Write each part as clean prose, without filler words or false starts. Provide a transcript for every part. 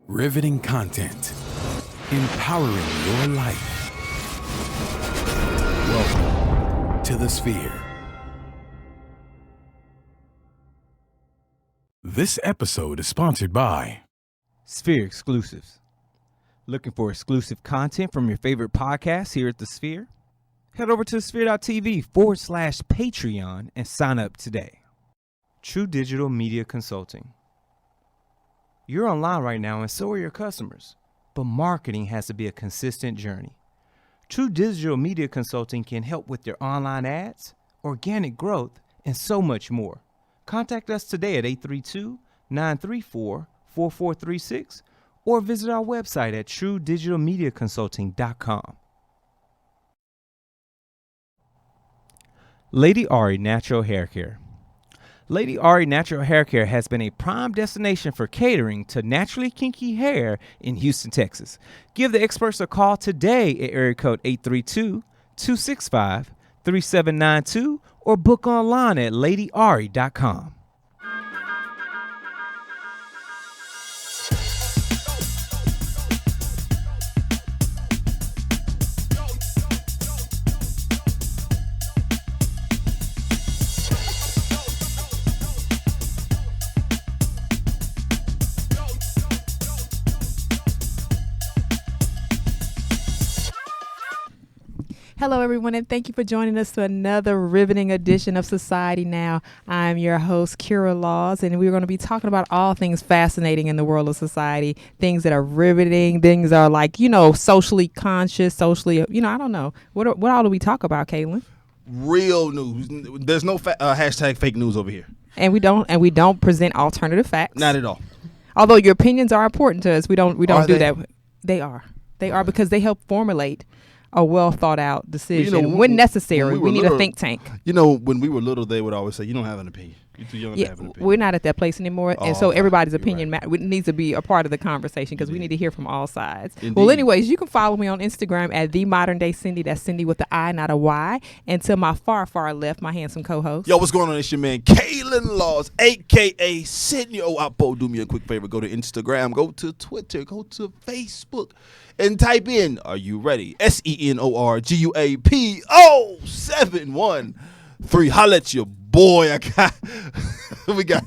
Riveting content. Empowering your life. Welcome to the Sphere. This episode is sponsored by Sphere Exclusives. Looking for exclusive content from your favorite podcasts here at the Sphere? Head over to sphere.tv/Patreon and sign up today. True Digital Media Consulting. You're online right now and so are your customers, but marketing has to be a consistent journey. True Digital Media Consulting can help with your online ads, organic growth, and so much more. Contact us today at 832-934-4436 or visit our website at truedigitalmediaconsulting.com. Lady Ari Natural Hair Care. Lady Ari Natural Hair Care has been a prime destination for catering to naturally kinky hair in Houston, Texas. Give the experts a call today at area code 832-265-3792 or book online at ladyari.com. Hello, everyone, and thank you for joining us to another riveting edition of Society Now. I'm your host, Kira Laws, and we're going to be talking about all things fascinating in the world of society, things that are riveting, things that are like, socially conscious, socially, I don't know. What all do we talk about, Caitlin? Real news. There's no hashtag fake news over here. And we don't present alternative facts. Not at all. Although your opinions are important to us, we don't do that. They are because they help formulate a well thought out decision. When necessary, we need a think tank. When we were little, they would always say, "You don't have an opinion. You're too young to have an opinion." We're not at that place anymore, and so everybody's opinion needs to be a part of the conversation because we need to hear from all sides. Indeed. Well, anyways, you can follow me on Instagram at the Modern Day Cindy. That's Cindy with the I, not a Y. And to my far, far left, my handsome co-host. Yo, what's going on? It's your man, Kaylin Laws, a.k.a. Sydney. FauxPaux, do me a quick favor. Go to Instagram, go to Twitter, go to Facebook, and type in, are you ready? SENORGUAPO713. Holla at your boy. We got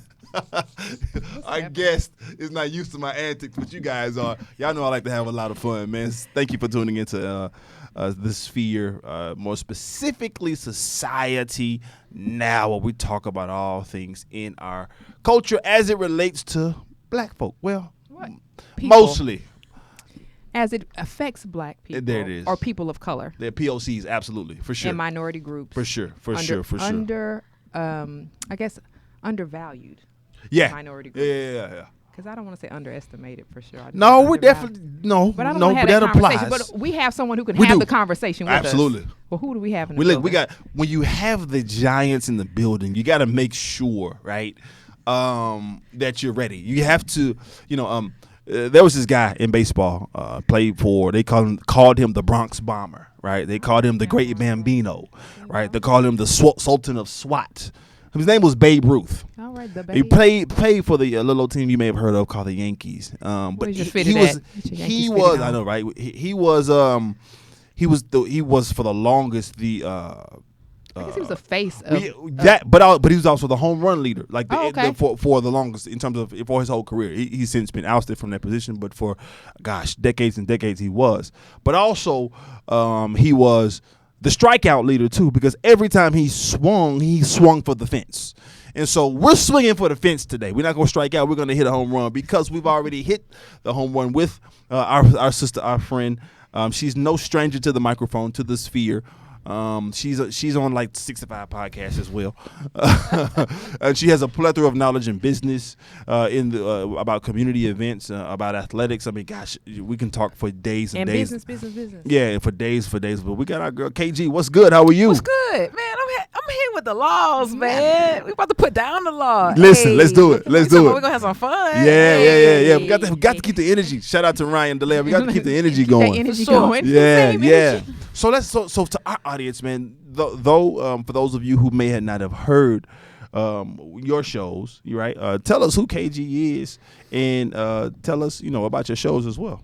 our guest is not used to my antics, but you guys are. Y'all know I like to have a lot of fun, man. Thank you for tuning into the Sphere, more specifically Society Now, where we talk about all things in our culture as it relates to black folk. Well, mostly. As it affects black people. There it is. Or people of color. They're POCs, absolutely, for sure. And minority groups. For sure. Undervalued. Yeah. Minority groups. Yeah. Because I don't want to say underestimated for sure. No, we definitely, but I don't want to have that applies. But we have someone who can have the conversation with us. Absolutely. Well, who do we have in the building? We got, when you have the giants in the building, you got to make sure, right, that you're ready. You have to, there was this guy in baseball, they called him the Bronx Bomber, right? They called him the Great Bambino, right? They called him the Sultan of SWAT. His name was Babe Ruth. All right, the Babe. He played for the little team you may have heard of called the Yankees. But he was I know, right? He was for the longest I guess he was the face of but he was also the home run leader, for the longest in terms of for his whole career. He's since been ousted from that position, but for decades and decades he was. But also he was the strikeout leader too, because every time he swung for the fence. And so we're swinging for the fence today. We're not going to strike out. We're going to hit a home run because we've already hit the home run with our sister, our friend. She's no stranger to the microphone, to the Sphere. She's on like 65 podcasts as well, and she has a plethora of knowledge in business, about community events, about athletics. I mean, gosh, we can talk for days and days. Business. Yeah, for days. But we got our girl KG. What's good? How are you? What's good, man? I'm here with the laws, man. We about to put down the law. Listen, let's do it. We're gonna have some fun. Yeah. We got to keep the energy. Shout out to Ryan DeLay. We got to keep the energy going. Yeah. So to our audience, man. Though for those of you who may not have heard your shows, right? Tell us who KG is, and tell us, about your shows as well.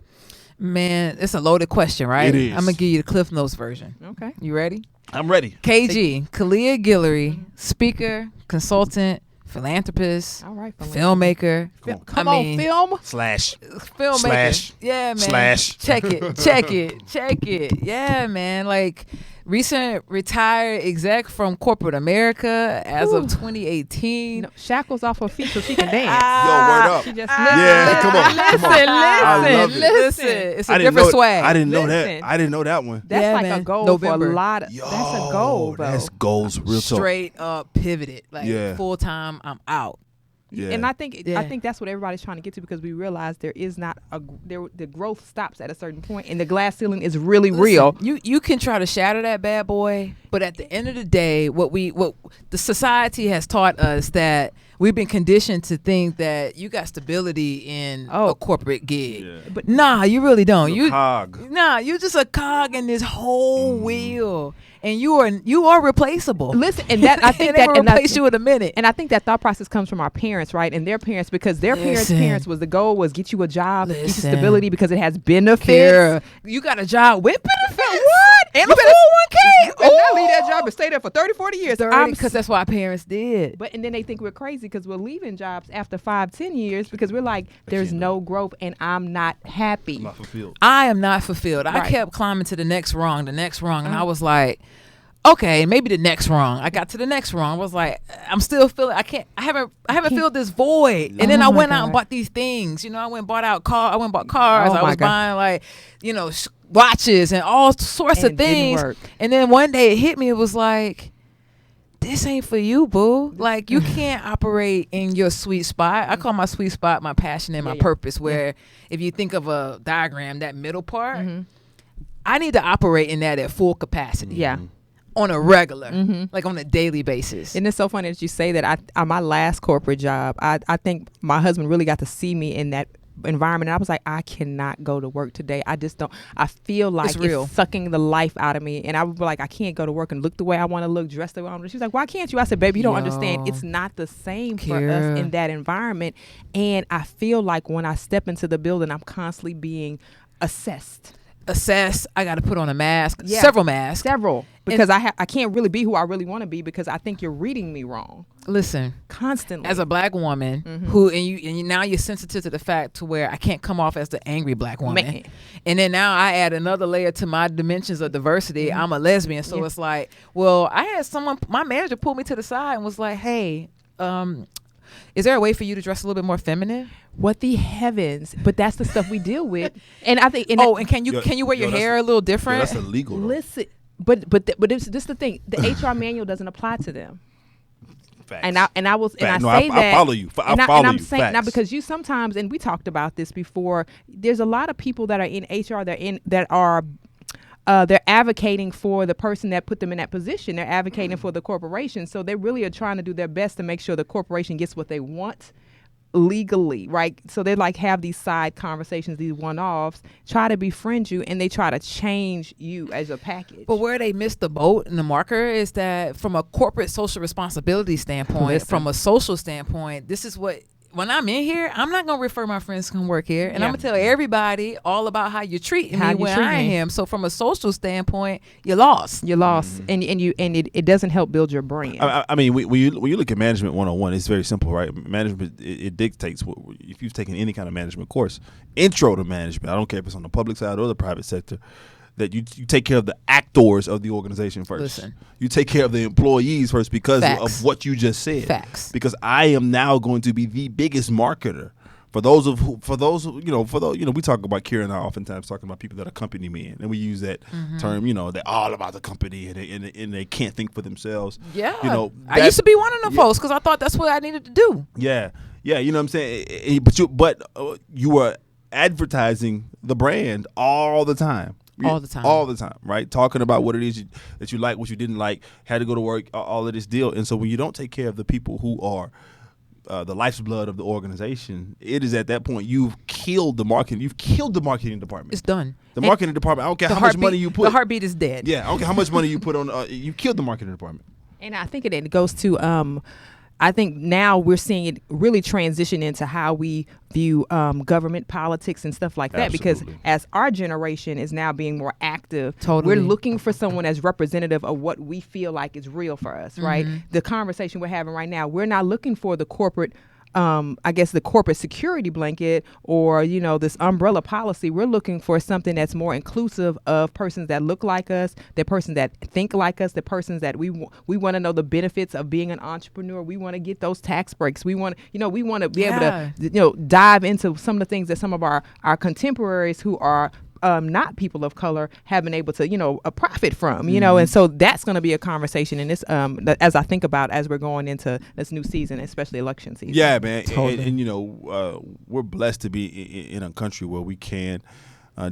Man, it's a loaded question, right? It is. I'm gonna give you the Cliff Notes version. Okay. You ready? I'm ready. KG, Kalia Guillory, speaker, consultant, philanthropist, All right. filmmaker. Come on, film. Slash. Filmmaker. Slash. Yeah, man. Slash. Check it. Yeah, man. Like recent retired exec from corporate America as of 2018. No, shackles off her feet so she can dance. Yo, word up. She just Yeah, come on. I love it. Listen. It's a I didn't different know, swag. I didn't know Listen. that. I didn't know that one. That's Yeah, like man. a goal November. for a lot of. Yo, that's a goal, though. That's goals, real talk. Straight up pivoted. Like Yeah. full time, I'm out. Yeah. And I think Yeah. that's what everybody's trying to get to, because we realize there is not the growth stops at a certain point, and the glass ceiling is really real. You can try to shatter that bad boy, but at the end of the day, what the society has taught us that we've been conditioned to think that you got stability in a corporate gig. Yeah. But nah, you really don't. You're a cog. Nah, you're just a cog in this whole wheel, and you are replaceable. Listen, and that I think they that will replace you in a minute. And I think that thought process comes from our parents, right? And their parents, because their Listen. parents was the goal was get you a job, get you Listen. stability because it has benefits. Kara, you got a job with benefits. What? And You a better- 401k. You better not leave that job and stay there for 30, 40 years. Because that's what our parents did. But and then they think we're crazy because we're leaving jobs after 5, 10 years because we're like, there's no growth and I'm not happy. I'm not fulfilled. I am not fulfilled. I Right. kept climbing to the next rung, and I was like, okay, maybe the next rung. I got to the next rung. I was like, I'm still feeling. I haven't filled this void. And then I went out and bought these things. I went and bought cars. Oh I my was God. buying watches and all sorts And of it didn't things. work. And then one day it hit me. It was like, this ain't for you, boo. Like, you can't operate in your sweet spot. I call my sweet spot my passion and my purpose, where if you think of a diagram, that middle part, I need to operate in that at full capacity. Yeah. On a regular, like on a daily basis. And it's so funny that you say that. On my last corporate job, I think my husband really got to see me in that environment. And I was like, I cannot go to work today. I just don't. I feel like It's real. it's sucking the life out of me. And I would be like, I can't go to work and look the way I want to look, dress the way I want to. She was like, why can't you? I said, baby, you don't understand. It's not the same for us Kara. in that environment. And I feel like when I step into the building, I'm constantly being assessed. I got to put on a mask, Yeah. several masks. Because I can't really be who I really want to be because I think you're reading me wrong Listen, constantly. as a black woman who now you're sensitive to the fact to where I can't come off as the angry black woman. Man. And then now I add another layer to my dimensions of diversity. I'm a lesbian, so it's like, well, I had my manager pulled me to the side and was like, hey, is there a way for you to dress a little bit more feminine? What the heavens? But that's the stuff we deal with. And I think. And can you wear your hair a little different? That's illegal. Though. Listen, but this is the thing. The HR manual doesn't apply to them. Facts. And I will Facts. No, say I that. follow you. I and follow I'm you. saying now Facts. because you sometimes, and we talked about this before. There's a lot of people that are in HR that are. They're advocating for the person that put them in that position. They're advocating for the corporation. So they really are trying to do their best to make sure the corporation gets what they want legally, right? So they have these side conversations, these one-offs, try to befriend you, and they try to change you as a package. But where they missed the boat and the marker is that from a corporate social responsibility standpoint, Listen. from a social standpoint, this is what, when I'm in here, I'm not going to refer my friends to come work here. And Yeah. I'm going to tell everybody all about how you're treating How me you when treat I me. am. So from a social standpoint, you're lost. You're lost, and it doesn't help build your brand. I mean, when you look at management 101, it's very simple, right? Management it dictates if you've taken any kind of management course, intro to management. I don't care if it's on the public side or the private sector. That you take care of the actors of the organization first. Listen. You take care of the employees first because Facts. of what you just said. Facts. Because I am now going to be the biggest marketer. We talk about Kira and I oftentimes talking about people that accompany me, and we use that term. They're all about the company, and they can't think for themselves. Yeah. I used to be one of them folks because I thought that's what I needed to do. Yeah, you know what I'm saying. But you were advertising the brand all the time. All the time. All the time, right? Talking about what it is that you like, what you didn't like, had to go to work, all of this deal. And so when you don't take care of the people who are the life's blood of the organization, it is at that point you've killed the marketing. You've killed the marketing department. It's done. The marketing department, I don't care how much money you put. The heartbeat is dead. Yeah, I don't care how much money you put on. You killed the marketing department. And I think it goes to I think now we're seeing it really transition into how we view government politics and stuff like that. Because as our generation is now being more active, we're looking for someone as representative of what we feel like is real for us, right? The conversation we're having right now, we're not looking for the corporate I guess the corporate security blanket or, this umbrella policy. We're looking for something that's more inclusive of persons that look like us, the persons that think like us, the persons that we want to know the benefits of being an entrepreneur. We want to get those tax breaks. We want to be able to, dive into some of the things that some of our contemporaries who are not people of color have been able to, profit from, and so that's going to be a conversation in this, as I think about as we're going into this new season, especially election season. Yeah, man. Totally. And we're blessed to be in a country where we can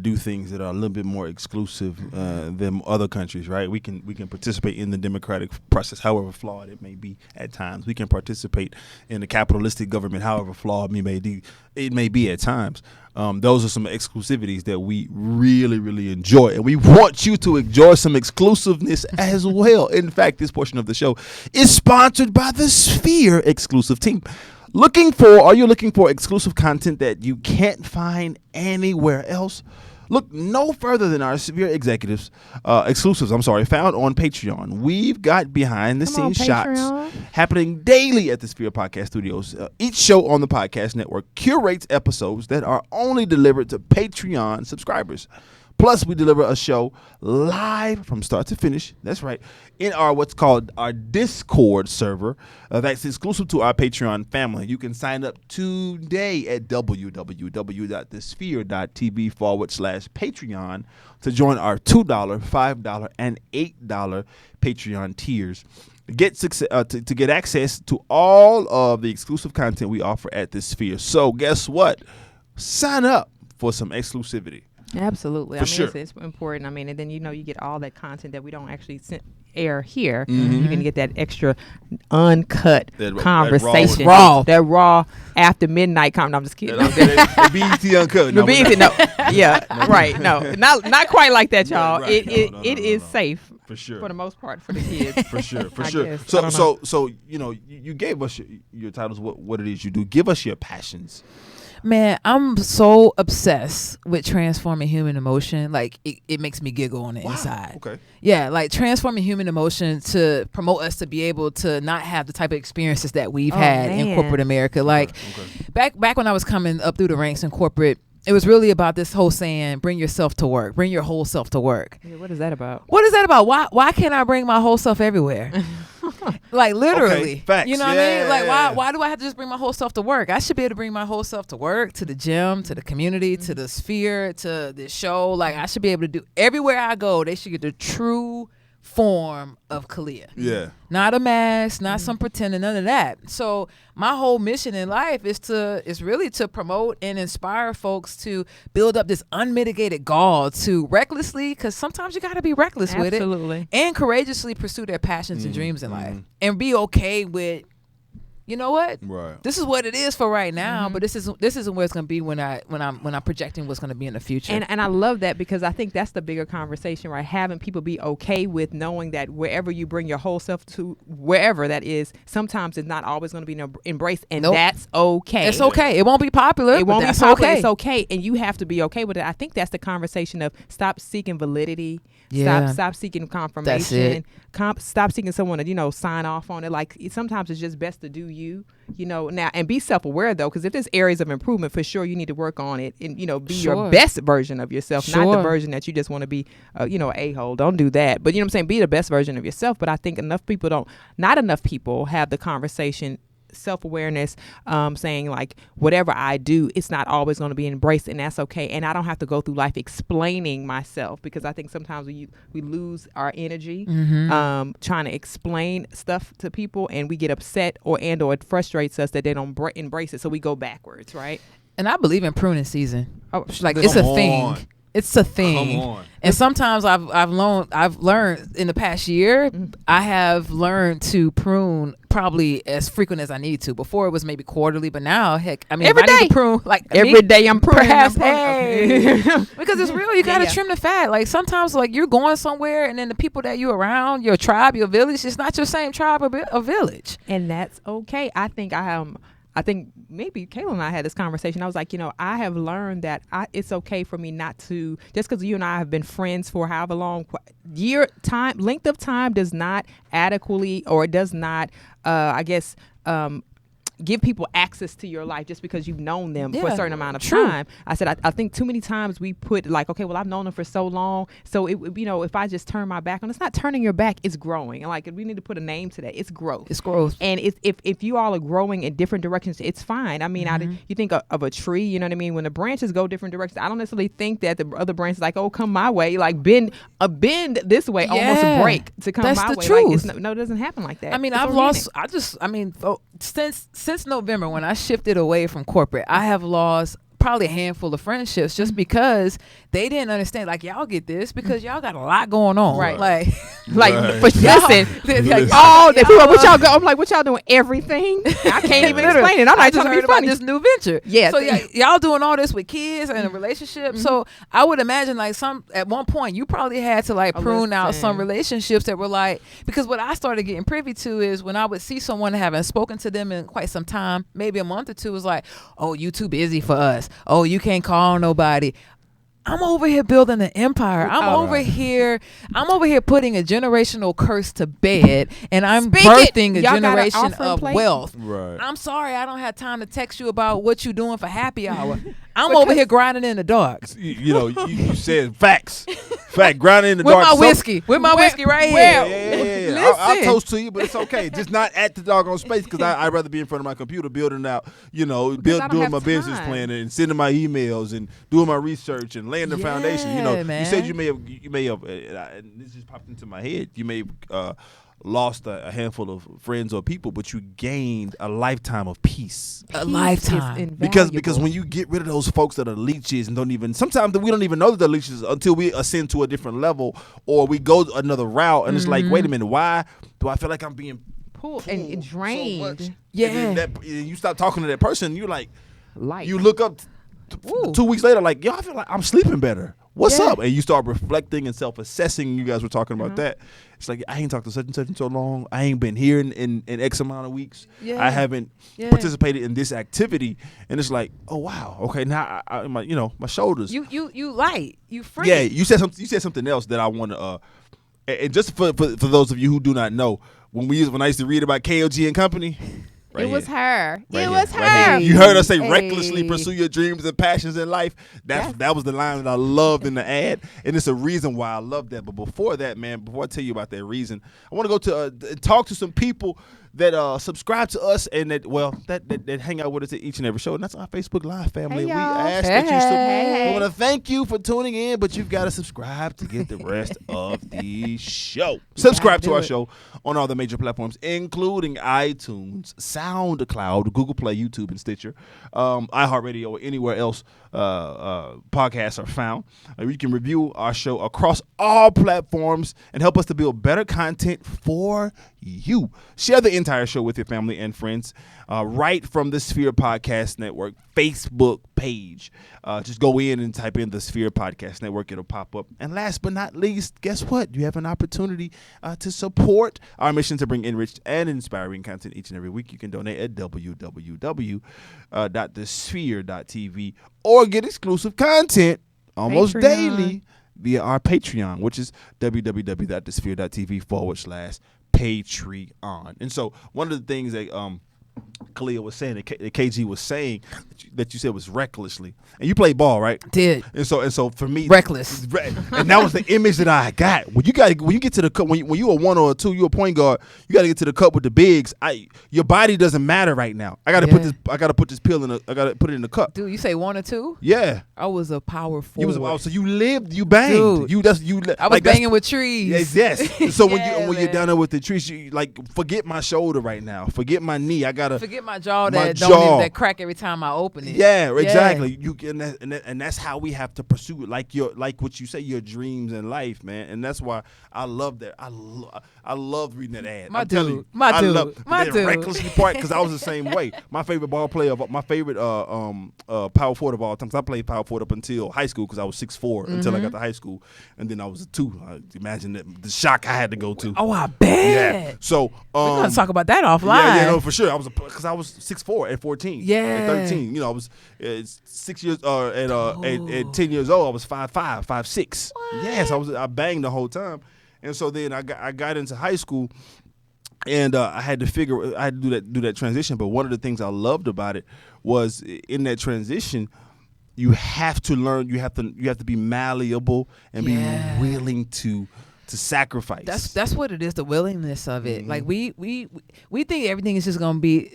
do things that are a little bit more exclusive than other countries, right? We can participate in the democratic process, however flawed it may be at times. We can participate in the capitalistic government, however flawed it may be at times. Those are some exclusivities that we really, really enjoy, and we want you to enjoy some exclusiveness as well. In fact, this portion of the show is sponsored by the Sphere exclusive team. Are you looking for exclusive content that you can't find anywhere else? Look no further than our Sphere exclusives, found on Patreon. We've got behind-the-scenes shots happening daily at the Sphere Podcast Studios. Each show on the podcast network curates episodes that are only delivered to Patreon subscribers. Plus, we deliver a show live from start to finish. That's right. In what's called our Discord server that's exclusive to our Patreon family. You can sign up today at www.thesphere.tv/Patreon to join our $2, $5, and $8 Patreon tiers. To get access to all of the exclusive content we offer at the Sphere. So guess what? Sign up for some exclusivity. Absolutely. Sure. It's important. And then, you get all that content that we don't actually air here. You can get that extra uncut conversation. That raw after midnight comment. I'm just kidding. The BET uncut. The BET, no. Yeah, right. No, not quite like that, y'all. Right. It is safe. For sure. For the most part, for the kids. For sure. So you gave us your titles, what it is you do. Give us your passions. Man, I'm so obsessed with transforming human emotion. Like, it makes me giggle on the inside. Okay. Yeah, like transforming human emotion to promote us to be able to not have the type of experiences that we've had in corporate America. Like, back when I was coming up through the ranks in corporate, it was really about this whole saying, bring yourself to work. Bring your whole self to work. Yeah, what is that about? Why can't I bring my whole self everywhere? Like, literally. Okay, facts. You know what I mean? Like, why do I have to just bring my whole self to work? I should be able to bring my whole self to work, to the gym, to the community, to the Sphere, to this show. Like, I should be able to do everywhere I go. They should get the true form of Kalia. Yeah. Not a mask, not some pretending, none of that. So my whole mission in life is really to promote and inspire folks to build up this unmitigated gall to recklessly, because sometimes you got to be reckless with it, and courageously pursue their passions and dreams in life, and be okay with, you know what? Right. This is what it is for right now, but this isn't where it's gonna be when I'm projecting what's gonna be in the future. And I love that, because I think that's the bigger conversation, right? Having people be okay with knowing that wherever you bring your whole self to, wherever that is, sometimes it's not always gonna be embraced, and that's okay. It's okay. It won't be popular. It won't be popular. Okay. It's okay, and you have to be okay with it. I think that's the conversation of stop seeking validity. Yeah. Stop seeking confirmation. Stop seeking someone to, sign off on it. Like, sometimes it's just best to do you, now, and be self-aware though, because if there's areas of improvement, for sure you need to work on it and, be your best version of yourself, not the version that you just want to be, a-hole. Don't do that. But you know what I'm saying? Be the best version of yourself. But I think not enough people have the conversation, self-awareness, saying like, whatever I do, it's not always going to be embraced, and that's okay, and I don't have to go through life explaining myself, because I think sometimes we lose our energy trying to explain stuff to people, and we get upset or it frustrates us that they don't embrace it, so we go backwards, right? And I believe in pruning season. Like, it's a thing. It's a thing. Come on. And sometimes I've learned in the past year, I have learned to prune probably as frequent as I need to. Before it was maybe quarterly, but now, heck, I mean, Every if I need day. to prune like Every day I'm pruning. perhaps, I'm pruning. because it's real. You gotta trim the fat. Like sometimes, like you're going somewhere, and then the people that you're around, your tribe, your village, it's not your same tribe or village. And that's okay. I think maybe Kayla and I had this conversation. I was like, I have learned that it's okay for me not to, just because you and I have been friends for however long, length of time does not adequately, or does not, give people access to your life just because you've known them for a certain amount of time. I said, I think too many times we put like, okay, well, I've known them for so long. So, if I just turn my back on, it's not turning your back, it's growing. And like, we need to put a name to that. It's growth. It's growth. And if you all are growing in different directions, it's fine. I mean, you think of a tree, you know what I mean? When the branches go different directions, I don't necessarily think that the other branches like, oh, come my way, like bend this way, almost break to come That's my the way. truth. Like, it doesn't happen like that. I mean, It's I've organic. lost, since November when I shifted away from corporate, I have lost probably a handful of friendships just because they didn't understand. Like, y'all get this because y'all got a lot going on. Right. Like, listen. like, Oh, the people, what y'all go? I'm like, what y'all doing? Everything. I can't even explain it. I'm I not just trying to heard be about funny. this new venture. Yeah. So y'all doing all this with kids and a relationship. So I would imagine like at one point you probably had to like prune out some relationships that were like, because what I started getting privy to is when I would see someone and haven't spoken to them in quite some time, maybe a month or two, was like, oh, you too busy for us. Oh, you can't call nobody. I'm over here building an empire. I'm over here putting a generational curse to bed, and I'm birthing a generation of wealth. Right. I'm sorry I don't have time to text you about what you doing for happy hour. I'm over here grinding in the dark. You said facts. Grinding in the dark. With my whiskey right here. Yeah. I'll toast to you, but it's okay. Just not at the doggone space, because I'd rather be in front of my computer building out, doing my business plan and sending my emails and doing my research and laying the foundation. Man. You said you may have, and this just popped into my head. You may have lost a handful of friends or people, but you gained a lifetime of peace. A lifetime. Because when you get rid of those folks that are leeches and sometimes we don't even know that they're leeches until we ascend to a different level or we go another route, and it's like, wait a minute, why do I feel like I'm being pulled and drained? So yeah. And you stop talking to that person, you're like, Life. you look up 2 weeks later, like, yo, I feel like I'm sleeping better. What's up? And you start reflecting and self-assessing. You guys were talking about that. It's like, I ain't talked to such and such in so long. I ain't been here in X amount of weeks. Yeah. I haven't participated in this activity. And it's like, oh wow, okay, now my shoulders. You light. You free. Yeah, you said something else that I want to. And just for those of you who do not know, when I used to read about KLG and Company. Right it was her. Right it here. was her. Right here. You heard us say Hey. recklessly pursue your dreams and passions in life. That was the line that I loved in the ad, and it's a reason why I love that. But before that, man, before I tell you about that reason, I want to go to talk to some people that subscribe to us and that hang out with us at each and every show, and that's our Facebook Live family. Hey, We y'all. ask that Hey. we want to thank you for tuning in, but you've got to subscribe to get the rest of the show. Subscribe to our show on all the major platforms, including iTunes, SoundCloud, Google Play, YouTube, and Stitcher, iHeartRadio, or anywhere else podcasts are found. You can review our show across all platforms and help us to build better content for you. Share the entire show with your family and friends right from the Sphere Podcast Network Facebook page. Just go in and type in the Sphere Podcast Network. It'll pop up. And last but not least, guess what? You have an opportunity to support our mission to bring enriched and inspiring content each and every week. You can donate at www.thesphere.tv or get exclusive content almost Patreon. daily via our Patreon, which is www.thesphere.tv/Patreon. And so one of the things that Khalil was saying, that KG was saying, that you said was recklessly, and you play ball, right? Did. And so for me, Reckless. and that was the image that I got. When you get to the cup, when you a 1 or a 2, you a point guard, you got to get to the cup with the bigs. Your body doesn't matter right now. I got to put this pill I got to put it in the cup. Dude, you say 1 or 2? Yeah. I was a power forward. So you lived, you banged. Dude. I was banging with trees. Yes. So when Yeah, you're man. down there with the trees, you like forget my shoulder right now. Forget my knee. I got gotta forget my jaw my that jaw. don't even that crack every time I open it. Yeah, exactly. You and that's how we have to pursue it, like what you say, your dreams in life, man. And that's why I love that. I love reading that ad. My dude, recklessly part because I was the same way. My favorite ball player, my favorite power forward of all time. 'Cause I played power forward up until high school because I was 6'4" until I got to high school, and then I was a 2. Imagine the shock I had to go to. Oh, I bet. Yeah. So we're gonna talk about that offline. Yeah, no, for sure. Because I was 6'4" at 14. Yeah. At 13, I was 6 years. At 10 years old, I was 5'5", 5'6". Yes, I banged the whole time, and so then I got into high school, and I had to do that transition. But one of the things I loved about it was in that transition, you have to learn. You have to be malleable and be willing to sacrifice. That's what it is, the willingness of it. Like we think everything is just gonna be.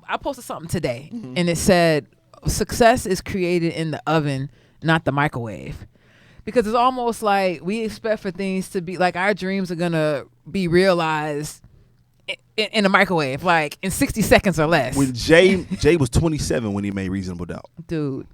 I posted something today, and it said success is created in the oven, not the microwave, because it's almost like we expect for things to be like our dreams are gonna be realized in a microwave, like in 60 seconds or less. When Jay was 27 when he made Reasonable Doubt, dude.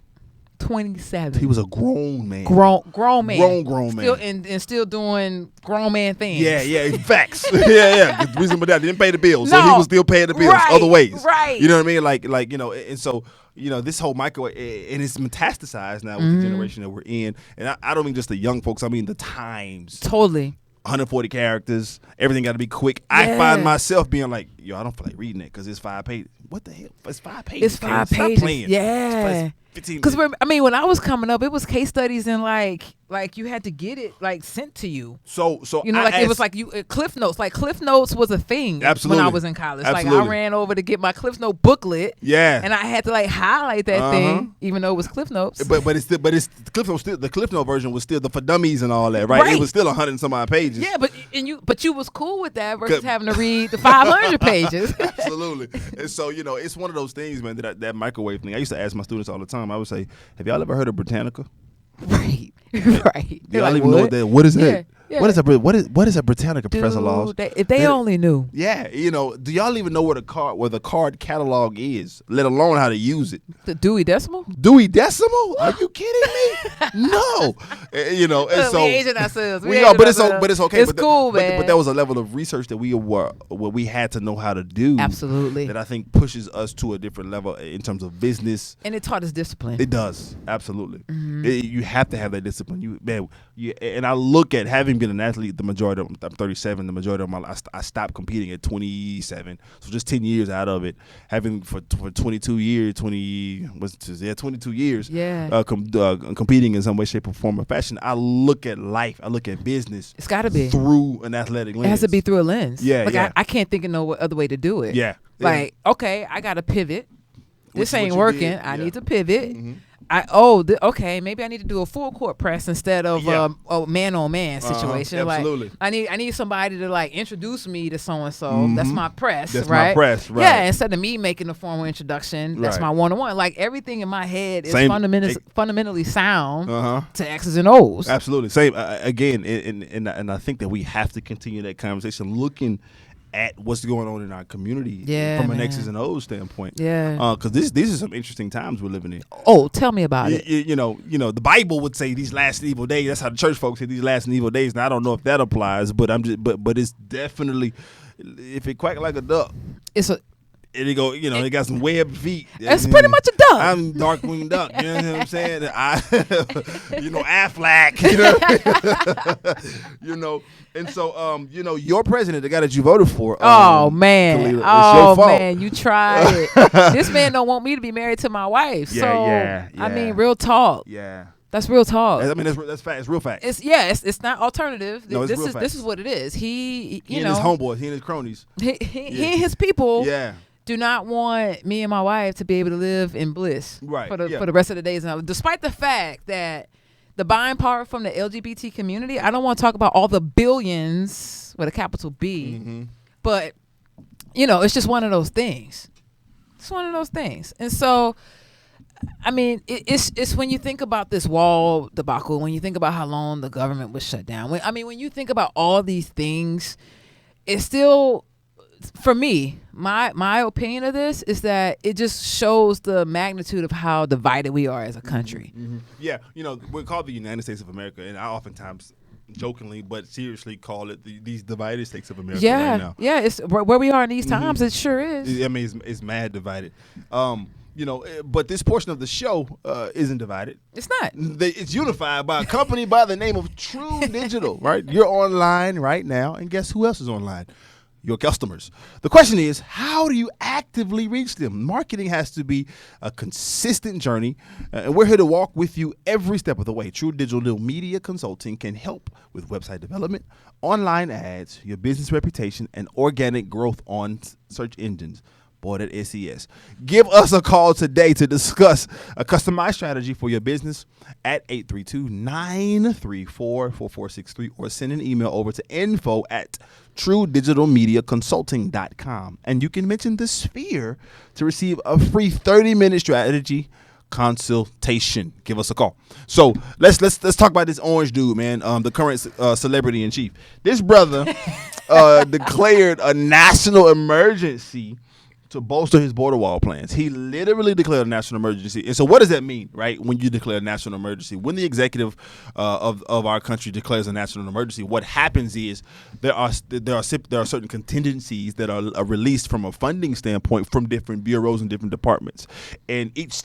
27. He was a grown man. Grown man. Grown man. Still and still doing grown man things. Yeah. Facts. yeah. Reasonable Doubt didn't pay the bills, so he was still paying the bills other ways. Right. You know what I mean? Like and so this whole microwave, and it's metastasized now with the generation that we're in. And I don't mean just the young folks. I mean the times. Totally. 140 characters. Everything got to be quick. I find myself being like, I don't feel like reading it because it's 5 pages. What the hell? It's 5 pages. It's 5 Stop pages. playing. Yeah. Because when I was coming up, it was case studies and like you had to get it like sent to you. So it was like Cliff Notes. Like Cliff Notes was a thing. Absolutely. When I was in college. Absolutely. Like I ran over to get my Cliff Note booklet. Yeah. And I had to like highlight that thing, even though it was Cliff Notes. But it's the Cliff Note the Cliff Note version was still the for dummies and all that, right? It was still 100 and some odd pages. Yeah, but you was cool with that versus having to read the 500 pages. Absolutely. And so it's one of those things, man. That microwave thing. I used to ask my students all the time. I would say, have y'all ever heard of Britannica? Right. Do y'all even know what is that? Yeah. What is a Britannica, Dude, Professor Laws? If they only knew. Yeah, do y'all even know where the card catalog is, let alone how to use it? The Dewey Decimal? Dewey Decimal? Are you kidding me? No. And so we aging ourselves. But it's okay. It's cool, man. But there was a level of research that we had to know how to do. Absolutely. That I think pushes us to a different level in terms of business. And it taught us discipline. It does. Absolutely. You have to have that discipline. And I look at having been an athlete the majority of I'm 37, the majority of my life, I stopped competing at 27. So just 10 years out of it, having for 22 years, 22 years. Yeah. Competing in some way, shape, or form or fashion. I look at life, I look at business. It's got to be through an athletic lens. It has to be through a lens. Yeah. Like I can't think of no other way to do it. Yeah. Like, okay, I got to pivot. This ain't what you working. did. I need to pivot. Mm-hmm. Okay, maybe I need to do a full court press instead of a man on man situation. Absolutely. Like I need somebody to like introduce me to so and so. That's my press. That's right? my press, right. Yeah, instead of me making a formal introduction, that's my 1-on-1. Like everything in my head is fundamentally sound to X's and O's. Absolutely. Same again, and I think that we have to continue that conversation looking at what's going on in our community from an X's and O's standpoint. Yeah. Because these are some interesting times we're living in. Oh, tell me about it. The Bible would say these last and evil days. That's how the church folks say these last and evil days. Now I don't know if that applies, but but it's definitely, if it quack like a duck. And it go, it got some webbed feet. It's pretty much a duck. I'm Darkwing Duck. You know what I'm saying? Aflac. And so, your president, the guy that you voted for. Oh man, Khalil, man, you tried it. This man don't want me to be married to my wife. Yeah. I mean, real talk. Yeah. That's real talk. I mean, that's fact. It's real fact. It's not alternative. No, it's real fact. This is what it is. He and his homeboys, he and his cronies. He and his people. Yeah. Do not want me and my wife to be able to live in bliss for the rest of the days. And despite the fact that the buying power from the LGBT community, I don't want to talk about all the billions with a capital B, but it's just one of those things. It's one of those things. And so, I mean, it's when you think about this wall debacle, when you think about how long the government was shut down, when you think about all these things, it's still for me, my opinion of this is that it just shows the magnitude of how divided we are as a country. Yeah, we're called the United States of America, and I oftentimes jokingly but seriously call it these divided states of America right now. Yeah, it's where we are in these times. It sure is. I mean, it's mad divided. But this portion of the show isn't divided. It's not. It's unified by a company by the name of True Digital, right? You're online right now, and guess who else is online? Your customers. The question is, how do you actively reach them? Marketing has to be a consistent journey, and we're here to walk with you every step of the way. True Digital Media Consulting can help with website development, online ads, your business reputation, and organic growth on search engines. Boy, that SES. Give us a call today to discuss a customized strategy for your business at 832-934-4463 or send an email over to info@truedigitalmediaconsulting.com. And you can mention the Sphere to receive a free 30-minute strategy consultation. Give us a call. So let's talk about this orange dude, man. The current celebrity in chief. This brother declared a national emergency to bolster his border wall plans. He literally declared a national emergency. And so what does that mean, right, when you declare a national emergency? When the executive of our country declares a national emergency, what happens is there are certain contingencies that are released from a funding standpoint from different bureaus and different departments. And each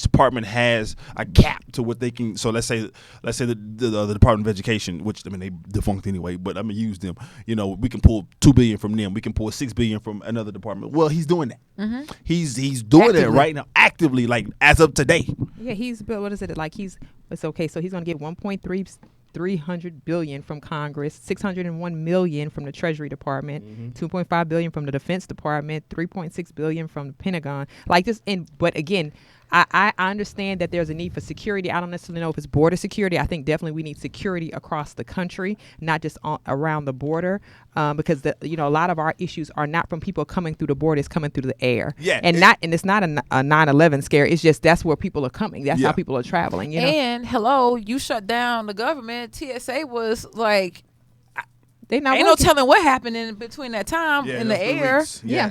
department has a cap to what they can. So let's say the Department of Education, which, I mean, they defunct anyway, but I'm going to use them. We can pull $2 billion from them. We can pull $6 billion from another department. Well, he's doing that. Mm-hmm. He's doing actively. It right now, actively, like as of today. Yeah, what is it like? It's okay. So he's going to get 300 billion from Congress, 601 million from the Treasury Department, 2.5 billion from the Defense Department, 3.6 billion from the Pentagon. But again, I understand that there's a need for security. I don't necessarily know if it's border security. I think definitely we need security across the country, not just around the border, because a lot of our issues are not from people coming through the border; it's coming through the air. Yeah, and it's not a 9/11 scare. It's just that's where people are coming. That's how people are traveling. And hello, you shut down the government. TSA was like, ain't no telling what happened in between that time in the air. Yeah.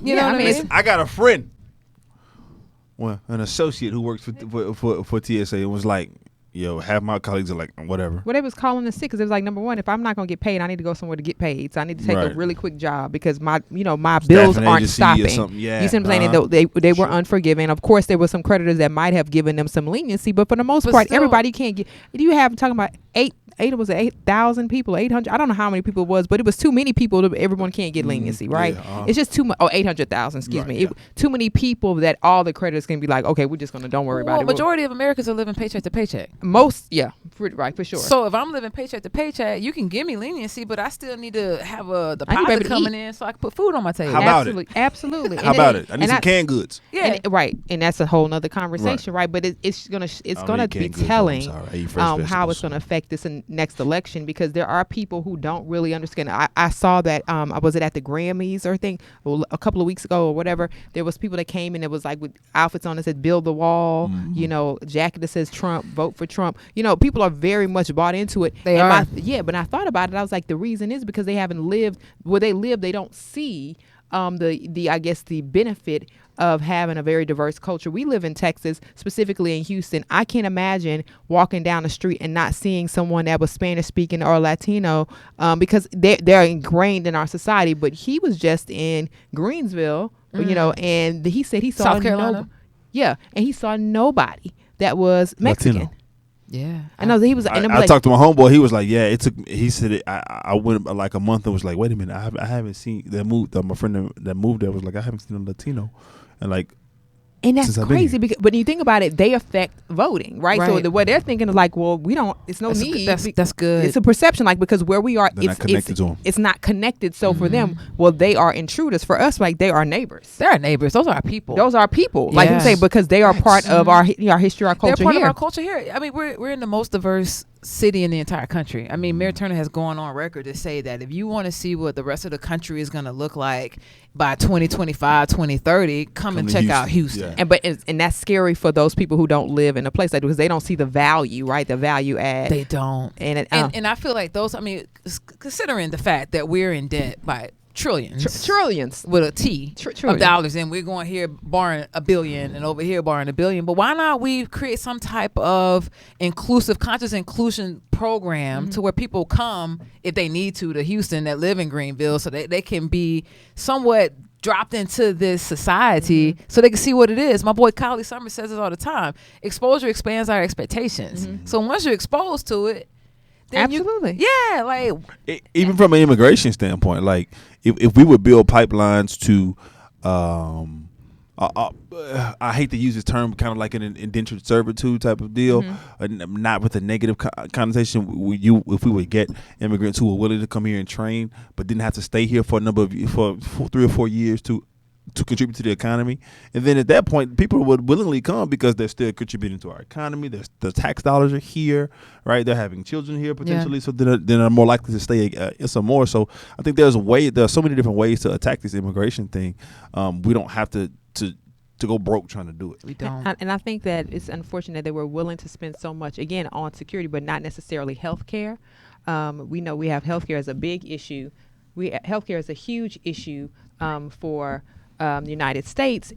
You know what I mean? I got a friend. Well, an associate who works for TSA and was like, half my colleagues are like, whatever. Well, they was calling in sick because it was like, number one, if I'm not going to get paid, I need to go somewhere to get paid. So I need to take a really quick job because my bills aren't stopping. Yeah. You see what I'm saying? They were unforgiving. Of course, there were some creditors that might have given them some leniency, but for the most part, everybody can't get. Talking about 8,000 people, 800. I don't know how many people it was, but it was too many people. Everyone can't get leniency, right? Yeah, it's just too much. 800,000. Excuse me. Too many people that all the creditors can be like, okay, we're just gonna don't worry about it. Majority of Americans are living paycheck to paycheck. Most, right, for sure. So if I'm living paycheck to paycheck, you can give me leniency, but I still need to have a deposit coming in so I can put food on my table. How about it? Absolutely. How about it? I need some canned goods. Yeah, right. And that's a whole nother conversation, right? But it's gonna be telling how it's gonna affect this next election, because there are people who don't really understand. I saw that I was at the Grammys or thing a couple of weeks ago or whatever. There was people that came and it was like with outfits on that said "Build the Wall," jacket that says "Trump, vote for Trump." People are very much bought into it. They are. But I thought about it. I was like, the reason is because they haven't lived where they live. They don't see the benefit of having a very diverse culture. We live in Texas, specifically in Houston. I can't imagine walking down the street and not seeing someone that was Spanish speaking or Latino, because they're ingrained in our society. But he was just in Greensville, and he said he saw South Carolina. And he saw nobody that was Mexican. Latino. Yeah, I know he was. I talked to my homeboy. He was like, "Yeah, it took." He said, "I went like a month and was like, wait a minute, I haven't seen that move." My friend that moved there was like, "I haven't seen a Latino," and like. And that's crazy because when you think about it, they affect voting, right? So the way they're thinking is like, well, we don't. It's no need. That's good. It's a perception, like, because where we are, it's not connected. So for them, well, they are intruders. For us, like, they are neighbors. They're our neighbors. Those are our people. Like you say, because they are part of our history, our culture. They're part of our culture here. I mean, we're in the most diverse city in the entire country. I mean, Mayor Turner has gone on record to say that if you want to see what the rest of the country is going to look like by 2025, 2030, come and check out Houston. Yeah. And that's scary for those people who don't live in a place like that, because they don't see the value, right? The value add. They don't. And I feel like those, I mean, considering the fact that we're in debt by trillions. Trillions. With a T Trillion. of dollars, and we're going here borrowing $1 billion and over here borrowing $1 billion. But why not we create some type of conscious inclusion program to where people come if they need to Houston that live in Greenville, so they can be somewhat dropped into this society so they can see what it is. My boy Kylie Summers says it all the time. Exposure expands our expectations. So once you're exposed to it, then absolutely. Even from an immigration standpoint, like if we would build pipelines to, I hate to use this term, kind of like an indentured servitude type of deal, not with a negative connotation. If we would get immigrants who are willing to come here and train, but didn't have to stay here for a number of for 3 or 4 years to contribute to the economy, and then at that point, people would willingly come because they're still contributing to our economy. The tax dollars are here, right? They're having children here potentially, so they're more likely to stay some more. So I think there are so many different ways to attack this immigration thing. We don't have to go broke trying to do it. We don't. And I think that it's unfortunate that we're willing to spend so much, again, on security, but not necessarily health care. We know we have health care as a big issue. Health care is a huge issue for the United States,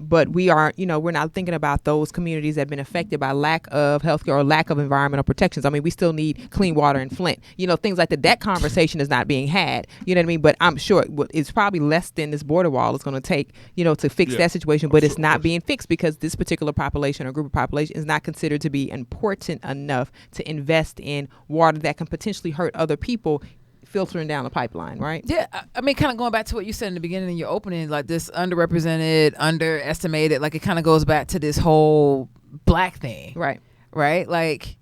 but we are, we're not thinking about those communities that have been affected by lack of healthcare or lack of environmental protections. I mean, we still need clean water in Flint, things like that. That conversation is not being had, you know what I mean? But I'm sure it's probably less than this border wall is going to take, to fix that situation, but it's not being fixed because this particular population or group of population is not considered to be important enough to invest in water that can potentially hurt other people filtering down the pipeline, right? Yeah, I mean, kind of going back to what you said in the beginning in your opening, like this underrepresented, underestimated, like it kind of goes back to this whole black thing, right? Like,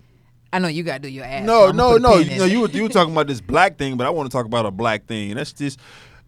I know you got to do your ass. No. You were talking about this black thing, but I want to talk about a black thing. That's just.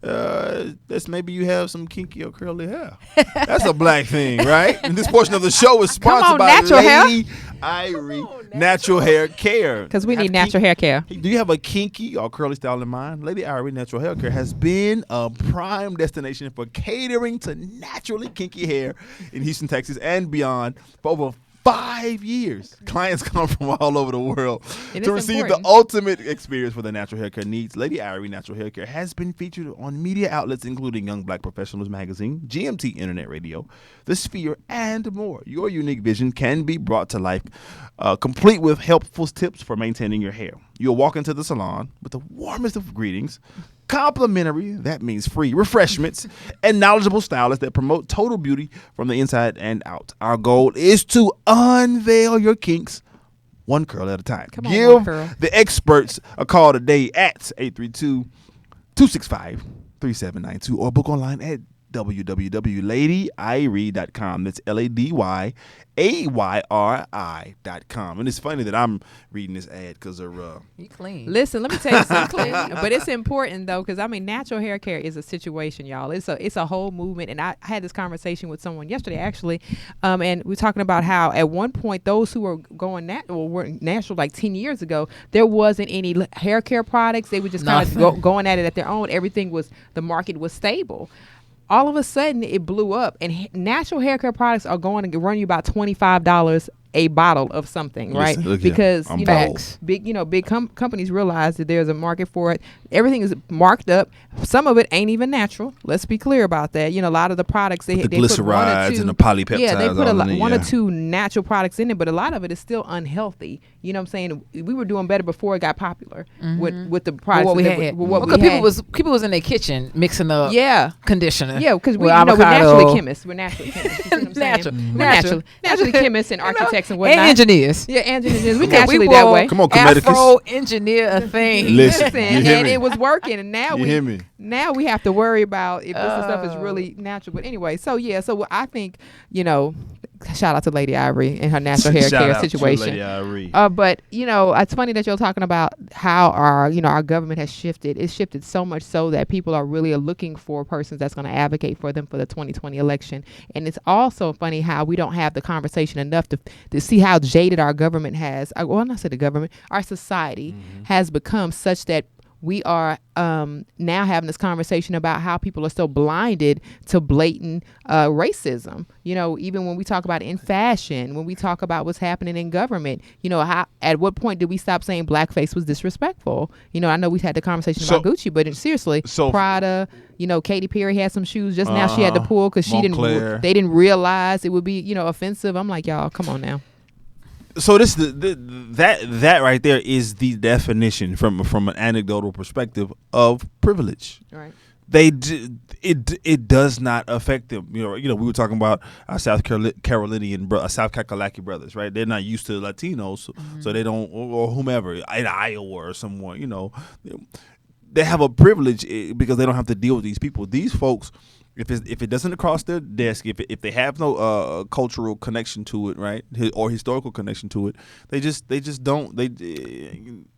That's maybe you have some kinky or curly hair. That's a black thing, right? And this portion of the show is sponsored by Lady Irie Natural Hair Care. Because we need natural hair care. Do you have a kinky or curly style in mind? Lady Irie Natural Hair Care has been a prime destination for catering to naturally kinky hair in Houston, Texas, and beyond for over 5 years. Clients come from all over the world to receive the ultimate experience for their natural hair care needs. Lady Irie Natural Hair Care has been featured on media outlets including Young Black Professionals Magazine, GMT Internet Radio, The Sphere, and more. Your unique vision can be brought to life, complete with helpful tips for maintaining your hair. You'll walk into the salon with the warmest of greetings, complimentary, that means free, refreshments, and knowledgeable stylists that promote total beauty from the inside and out. Our goal is to unveil your kinks one curl at a time. Give the experts a call today at 832-265-3792 or book online at www.ladyirie.com. That's LadyAYRI.com. And it's funny that I'm reading this ad because they're you clean. Listen, let me tell you something. But it's important though, because natural hair care is a situation, y'all. It's a whole movement. And I had this conversation with someone yesterday actually, and we're talking about how at one point those who were going were natural like 10 years ago, there wasn't any hair care products. They were just kind of going at it at their own. The market was stable. All of a sudden, it blew up, and natural hair care products are going to run you about $25 a bottle of something, right? Because big companies realize that there's a market for it. Everything is marked up. Some of it ain't even natural. Let's be clear about that. A lot of the products they glycerides and the polypeptides. Yeah, they put one or two natural products in it, but a lot of it is still unhealthy. You know what I'm saying? We were doing better before it got popular with the products. People was in their kitchen mixing up conditioner. Yeah, because we're naturally chemists. We're naturally chemists. You know what I'm saying? Naturally chemists and architects and whatnot. And engineers. Yeah, engineers. We naturally that way. Come on, Comedicus. Afro engineer a thing. Listen, and it was working, and now we have to worry about if this stuff is really natural. But anyway, so I think shout out to Lady Irie and her natural hair care situation. Lady Irie. But it's funny that you're talking about how our government has shifted. It's shifted so much so that people are really looking for persons that's going to advocate for them for the 2020 election. And it's also funny how we don't have the conversation enough to see how jaded our government has. Well, not say the government, our society has become such that we are now having this conversation about how people are so blinded to blatant racism. You know, even when we talk about in fashion, when we talk about what's happening in government, you know, how at what point did we stop saying blackface was disrespectful? You know, I know we had the conversation about Gucci, but seriously, Prada, you know, Katy Perry had some shoes just now she had to pull because they didn't realize it would be, you know, offensive. I'm like, y'all, come on now. So this that right there is the definition from an anecdotal perspective of privilege. Right. It does not affect them. You know, we were talking about our South Carolinian South Kakalaki brothers, right? They're not used to Latinos, so they don't, or whomever in Iowa or someone. You know, they have a privilege because they don't have to deal with these people. These folks, if it doesn't cross their desk, if they have no cultural connection to it, right, or historical connection to it, they just don't.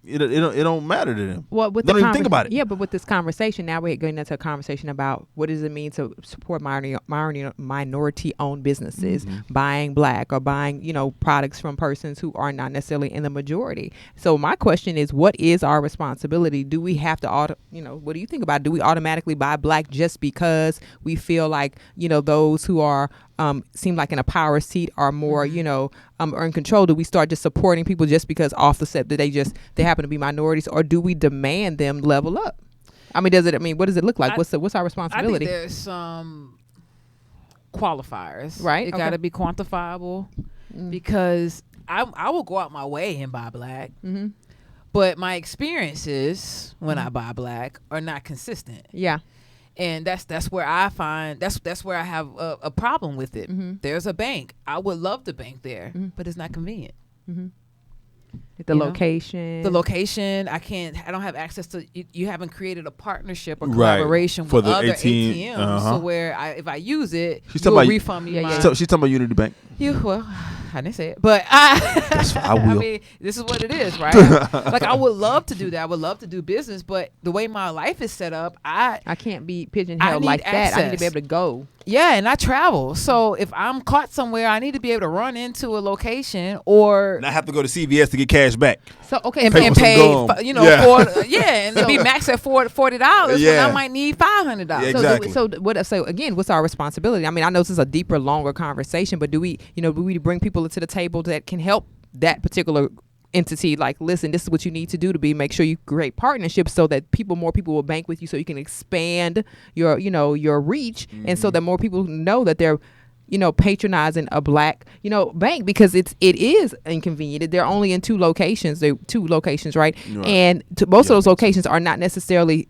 It don't matter to them. Well, they don't even think about it. Yeah, but with this conversation, now we're getting into a conversation about what does it mean to support minority-owned businesses, buying black or buying, you know, products from persons who are not necessarily in the majority. So my question is, what is our responsibility? Do we have to, what do you think about it? Do we automatically buy black just because we feel like, you know, those who are seem like in a power seat are more, you know, are in control? Do we start just supporting people just because off the set that they happen to be minorities, or do we demand them level up? What does it look like? What's our responsibility? I think there's some qualifiers, right? It got to be quantifiable, because I will go out my way and buy black, but my experiences when I buy black are not consistent. Yeah. And that's where I find that's where I have a problem with it. There's a bank. I would love to bank there, but it's not convenient. The location. I don't have access to. You haven't created a partnership or collaboration with the other ATMs. So where if I use it, you'll refund me. She's talking about Unity Bank. Well, I didn't say it, but I will. I mean, this is what it is, right? Like, I would love to do that. I would love to do business, but the way my life is set up, I can't be pigeonholed like that. I need to be able to go. Yeah, and I travel. So if I'm caught somewhere, I need to be able to run into a location or not have to go to CVS to get cash back. So okay, and pay you know, and be maxed at $40 when I might need $500. Yeah, exactly. So again, what's our responsibility? I mean, I know this is a deeper, longer conversation, but do we bring people to the table that can help that particular entity? Like, listen, this is what you need to do to make sure you create partnerships so that more people will bank with you, so you can expand your reach, and so that more people know that they're patronizing a black bank, because it is inconvenient. They're only in two locations, right? And most of those locations are not necessarily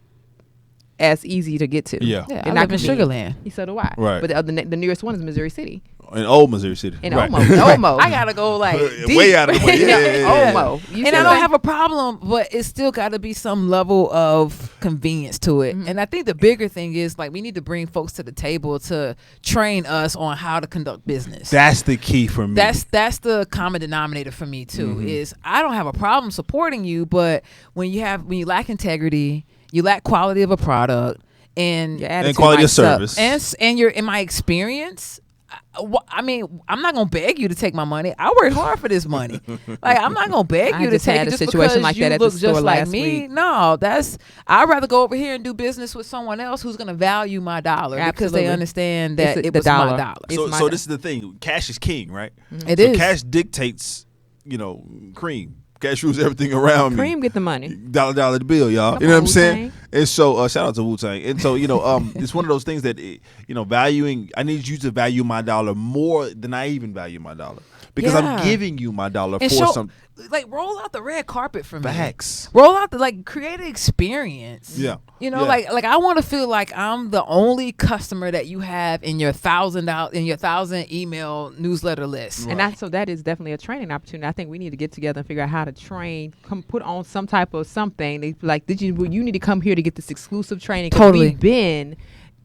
as easy to get to. I live in Sugar Land. So do I. Right. But the nearest one is Missouri City. In old Missouri City. In Omo. I gotta go deep. Way out of the way. Omo. And I don't have a problem, but it's still got to be some level of convenience to it. And I think the bigger thing is, like, we need to bring folks to the table to train us on how to conduct business. That's the key for me. That's the common denominator for me too. Is I don't have a problem supporting you, but when you lack integrity, you lack quality of a product, and quality of service, and you're in my experience. I mean, I'm not gonna beg you to take my money. I worked hard for this money. Like, I'm not gonna beg you to take it just because like you that look at the just store like last me. week. No, I'd rather go over here and do business with someone else who's gonna value my dollar because they understand that it was my dollar. So this is the thing: cash is king, right? It is. Cash dictates, cream. Cash rules everything around me. Cream get the money. Dollar the bill, y'all. Come you know on, what I'm saying? Wu-Tang. And so shout out to Wu-Tang. And so, it's one of those things that, valuing, I need you to value my dollar more than I even value my dollar. Because I'm giving you my dollar and for some. Like, roll out the red carpet for me. Facts. Roll out create an experience. Yeah. Like I want to feel like I'm the only customer that you have in your 1,000 email newsletter list. Right. And so that is definitely a training opportunity. I think we need to get together and figure out how to train, put on some type of something. Like, you need to come here to get this exclusive training. Totally. We've been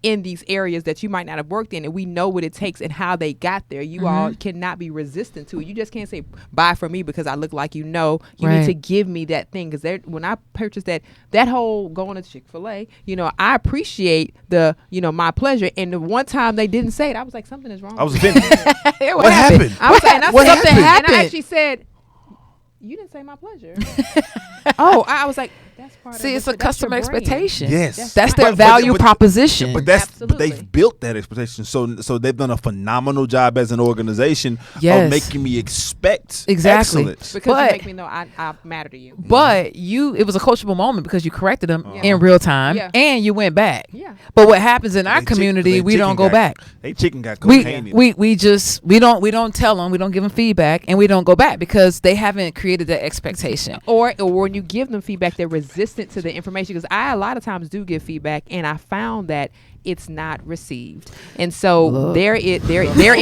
in these areas that you might not have worked in, and we know what it takes and how they got there. You all cannot be resistant to it. You just can't say buy from me because I look like you need to give me that thing. Because when I purchased that whole going to Chick-fil-A, I appreciate my pleasure. And the one time they didn't say it, I was like, something is wrong. I was offended. What happened? Something happened. And I actually said, you didn't say my pleasure. I was like, That's part See, of it's a customer expectation. Yes. That's But- their value proposition. But but Absolutely. they've built that expectation. So they've done a phenomenal job as an organization Yes. of making me expect Exactly. excellence. because But- you make me know I matter to you. But it was a coachable moment because you corrected them Yeah. in real time Yeah. and you went back. Yeah. But what happens in our They community, chicken- we they don't chicken go got- back. They chicken got cocaine in it. We don't tell them, we don't give them feedback, and we don't go back because they haven't created that expectation. Or when you give them feedback, they're resistant to the information. Because I a lot of times do give feedback, and I found that it's not received, and so Look. therein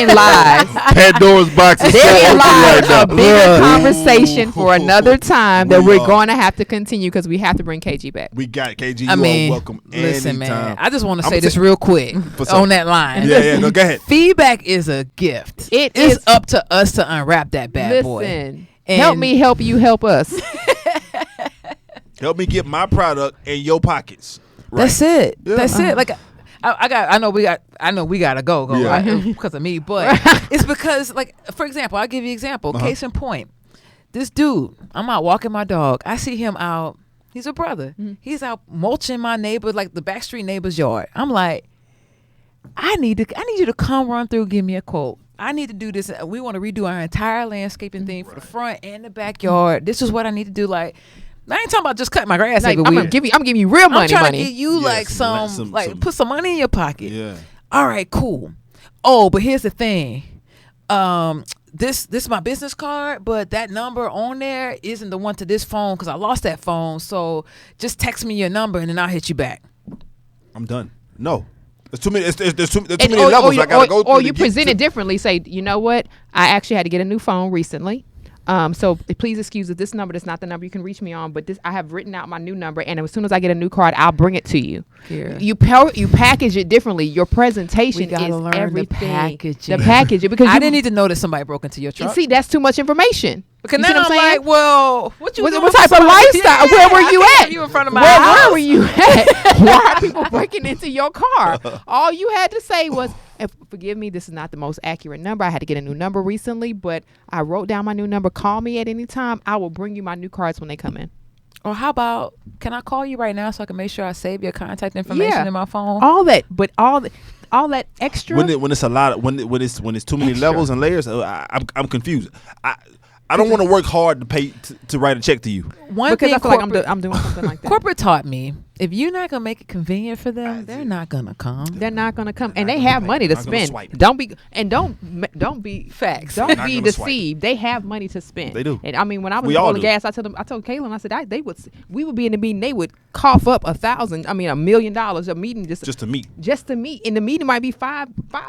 lies. Pandora's box is so Therein open lies right now. a bigger Look. conversation for another time that We we're are. going to have to continue because we have to bring KG back. We got KG. You I mean, are welcome listen, anytime. man. I just want to I'ma say this say- real quick For some- on that line. Yeah, go ahead. Feedback is a gift. It It's is- up to us to unwrap that bad boy. Listen, And- help me, help you, help us. Help me get my product in your pockets. Right. That's it. Yeah. That's it. Like I know we gotta go Yeah. right, because of me, but it's because, like, for example, I'll give you an example. Uh-huh. Case in point, this dude, I'm out walking my dog. I see him out. He's a brother. He's out mulching my neighbor, like the backstreet neighbor's yard. I'm like, I need you to come run through, give me a quote. I need to do this. We want to redo our entire landscaping thing for the front and the backyard. This is what I need to do. Like, I ain't talking about just cutting my grass Like, every I'm week. gonna give you real I'm money. trying money. to get you Yes, like some- some put some money in your pocket. Yeah. All right, cool. Oh, but here's the thing. This is my business card, but that number on there isn't the one to this phone because I lost that phone. So just text me your number and then I'll hit you back. I'm done. No. There's too many. There's too And- many levels. I gotta go through. or to you get present to- it differently. Say, you know what? I actually had to get a new phone recently. So please excuse if this number is not the number you can reach me on, but this I have written out my new number, and as soon as I get a new card, I'll bring it to you. Here. You package it differently. Your presentation We gotta is learn the everything. packaging. The package it because I you didn't need to know that somebody broke into your and truck. see that's too much information. Because You see now what I'm saying? like, well, what you What, doing what for type of somebody? lifestyle? Yeah, Where were I you can't at? have you in front of my Where house. were you at? Why are people breaking into your car? All you had to say was, forgive me, this is not the most accurate number. I had to get a new number recently, but I wrote down my new number. Call me at any time. I will bring you my new cards when they come in. Or how about, can I call you right now so I can make sure I save your contact information Yeah. in my phone? All that, but all that extra. when it's a lot of, when it's too many Extra. levels and layers. I'm confused. I don't want to work hard to pay to write a check to you. One because thing I feel like corporate- I'm doing something like that. Corporate taught me, if you're not gonna make it convenient for them, they're not gonna come. They're not gonna come, and Not they gonna have pay. money to Not gonna spend. swipe. Don't be Facts. Don't Not be gonna swipe. deceived. They have money to spend. They do. And I mean, when I was We all rolling do. gas, I told Kaylin, I said we would be in the meeting. They would cough up $1 million a meeting Just to meet. to meet, and the meeting might be five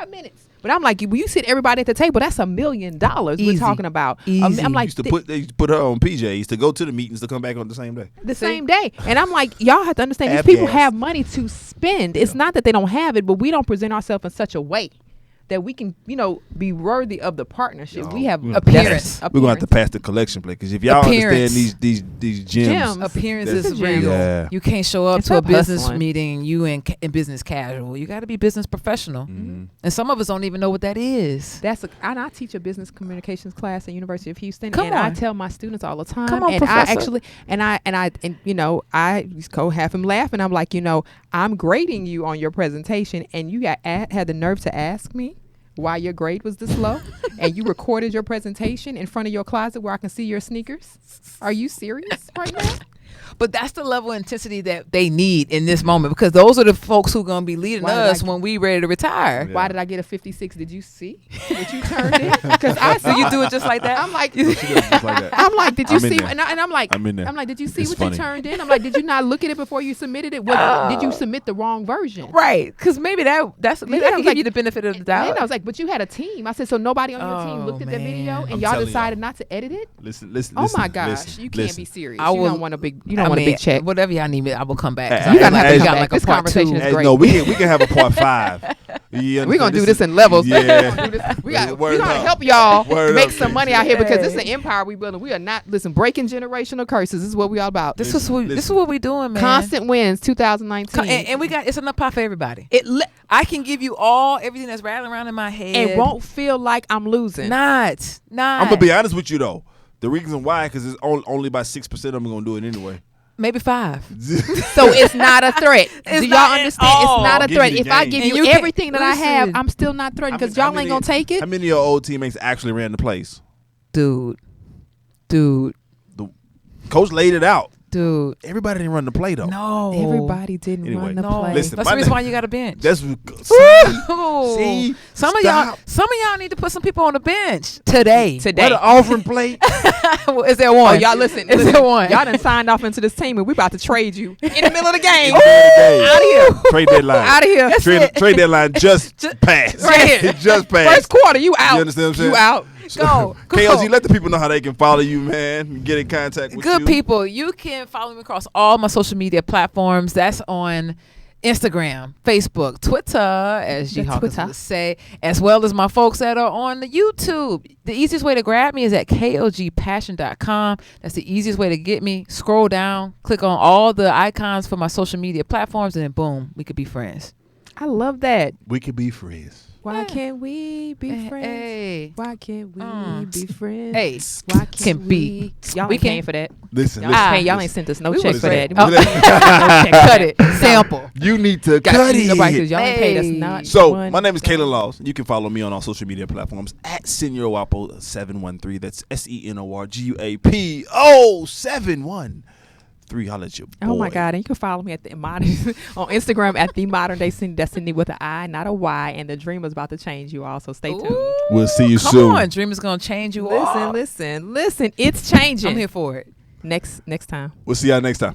minutes. But I'm like, when you sit everybody at the table, that's $1 million we're Easy. talking about. Easy. I'm like, They used to put her on PJs to go to the meetings to come back on the same day. the same day. And I'm like, y'all have to understand, these Have people gas. have money to spend. It's not that they don't have it, but we don't present ourselves in such a way that we can, be worthy of the partnership. We have Appearance. We're gonna have to pass the collection plate because if y'all Appearance. understand these gems, Gems. Appearance That's is a real. gem. Yeah. You can't show up It's to a up business hustling. meeting you in business casual. You got to be business professional. Mm-hmm. And some of us don't even know what that is. And I teach a business communications class at University of Houston, Come and I on. tell my students all the time. Come on, and Professor. I actually, I just go half him laughing. I'm like, I'm grading you on your presentation, and you had the nerve to ask me why your grade was this low, and you recorded your presentation in front of your closet where I can see your sneakers. Are you serious right now? But that's the level of intensity that they need in this moment, because those are the folks who are going to be leading Why did us I- when we ready to retire. Yeah. Why did I get a 56? Did you see what you turned in? Because I So saw you it. do it just like that? I'm like, She does just like that. I'm like, did you I'm in see? there. And I'm like, I'm in there. did you see It's what funny. you turned in? I'm like, did you not look at it before you submitted it? Did you submit the wrong version? Right. Because maybe maybe Yeah, that I can was give like- you the benefit of the And doubt. I was like, but you had a team. I said, so nobody on your team Oh, looked at the man. video and I'm y'all telling decided y'all. not to edit it? Listen. Oh my gosh, you can't be serious. I You will- don't want a big check. Whatever y'all need me, I will come back. 'cause You I gotta feel have to we come got back. like a This part conversation two. is great. No, we can have a part 5. We're gonna do this in levels. Yeah. We got Word to up. help y'all Word make up, some Casey. money out here because this is an Hey. empire we building. We are not breaking generational curses. This is what we all about. This Listen, is what we doing, man. Constant wins 2019. And we got it's enough pie for everybody. it I can give you everything that's rattling around in my head. and won't feel like I'm losing. Not. I'm gonna be honest with you though. The reason why, because it's only about 6% of them gonna do it anyway. Maybe 5. So it's not a threat. It's Do y'all not at understand? all. It's not a I'll give threat. you the If I game. give And you, you can- everything that I have, listen. I'm still not threatened because How y'all ain't many- gonna take it. How many of your old teammates actually ran the place? Dude. Coach laid it out. Dude. Everybody didn't run the play though. No. Everybody didn't Anyway. run the No. play. Listen, That's my the reason name- why you got a bench. That's Ooh. see, Some of stop. y'all need to put some people on the bench today. Today. What an offering plate. Is there one? Oh, y'all listen. Is there one? Y'all done signed off into this team and we about to trade you in the middle of the game. Out Out of here. Trade deadline. Out of here. Trade deadline just passed. Right here. It just passed. First quarter, you out. You understand what I'm saying? You out. Go. KLZ, let the people know how they can follow you, man. Get in contact with Good you. people. You can follow me across all my social media platforms. That's on Instagram, Facebook, Twitter, as G That's Hawkins Twitter. would say, as well as my folks that are on the YouTube. The easiest way to grab me is at klgpassion.com. That's the easiest way to get me. Scroll down, click on all the icons for my social media platforms, and then boom, we could be friends. I love that. We could be friends. Why Yeah. can't we be friends? Hey. Why can't we Mm. be friends? Hey. Why Can can't be. we? Y'all We ain't can- paying for that. Listen, Y'all, listen. ain't, y'all ain't sent us no We check was for that. saying- Oh. No check for Cut that. it. Sample. You need to Got cut it. nobody says y'all ain't paid us Hey. not. So, one my name is dollar. Kayla Laws. You can follow me on all social media platforms at Senor Wapo 713. That's SENORGUAPO 713. Holla at your boy. Oh my God! And you can follow me at the modern on Instagram at the Modern Day Cindy. That's Cindy with an I, not a Y. And the dream is about to change you all. So stay tuned. Ooh. We'll see you Come soon. on, Dream is gonna change you all. Listen. It's changing. I'm here for it. Next time. We'll see y'all next time.